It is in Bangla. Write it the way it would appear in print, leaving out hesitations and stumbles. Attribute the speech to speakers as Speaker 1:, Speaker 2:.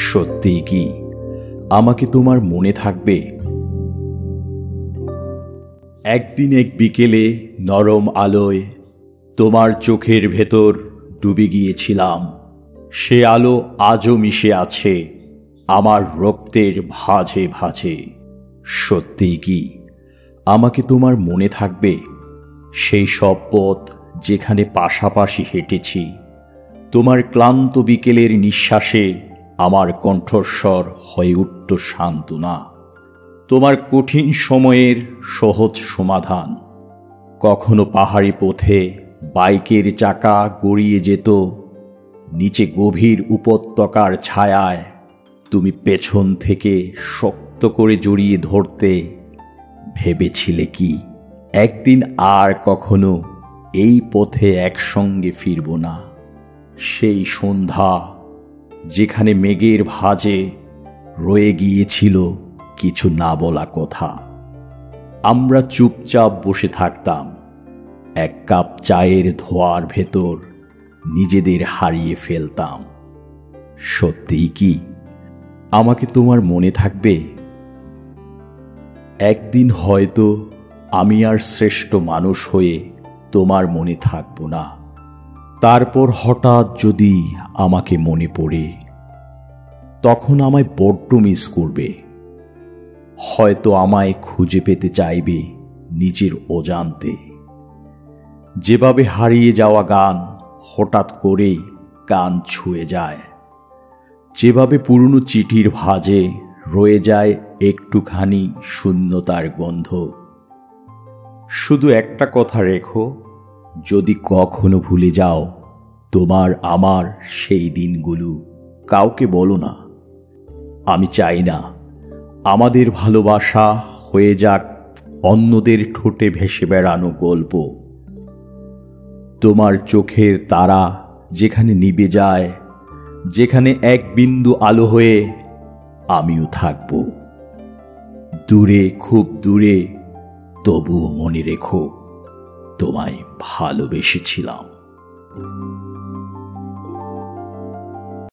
Speaker 1: সত্যি কি আমাকে তোমার মনে থাকবে? একদিন এক বিকেলে নরম আলোয় তোমার চোখের ভেতর ডুবে গিয়েছিলাম। সে আলো আজও মিশে আছে আমার রক্তের ভাঁজে ভাঁজে। সত্যি কি আমাকে তোমার মনে থাকবে? সেই সব পথ যেখানে পাশাপাশি হেঁটেছি, তোমার ক্লান্ত বিকেলের নিঃশ্বাসে আমার কণ্ঠস্বর হয়ে উঠত সান্ত্বনা, তোমার কঠিন সময়ের সহজ সমাধান। কখনো পাহাড়ি পথে বাইকের চাকা গড়িয়ে যেত, নিচে গভীর উপত্যকার ছায়ায় তুমি পেছন থেকে শক্ত করে জড়িয়ে ধরতে। ভেবেছিলে কি একদিন আর কখনো এই পথে একসঙ্গে ফিরব না? সেই সন্ধ্যা যেখানে মেঘের ভাঁজে রয়ে গিয়েছিল কিছু না বলা কথা। আমরা চুপচাপ বসে থাকতাম, এক কাপ চায়ের ধোঁয়ার ভেতর নিজেদের হারিয়ে ফেলতাম। সত্যিই কি আমাকে তোমার মনে থাকবে? একদিন হয়তো আমি আর শ্রেষ্ঠ মানুষ হয়ে তোমার মনে থাকব না। তারপর হঠাৎ যদি আমাকে মনে পড়ে, তখন আমায় বড্ড মিস করবে। হয়তো আমায় খুঁজে পেতে চাইবে নিজের অজান্তে। যেভাবে হারিয়ে যাওয়া গান হঠাৎ করেই কান ছুঁয়ে যায়, যেভাবে পুরনো চিঠির ভাঁজে রয়ে যায় একটুখানি শূন্যতার গন্ধ। শুধু একটা কথা রেখো, যদি কখনো ভুলে যাও তোমার আমার সেই দিনগুলো, কাউকে বলো না। আমি চাই না আমাদের ভালোবাসা হয়ে যাক অন্যদের ঠোঁটে ভেসে বেড়ানো গল্প। তোমার চোখের তারা যেখানে নিভে যায়, যেখানে এক বিন্দু আলো হয়ে আমিও থাকব। দূরে, খুব দূরে, তবুও মনে রেখো তোমায় ভালোবেসেছিলাম।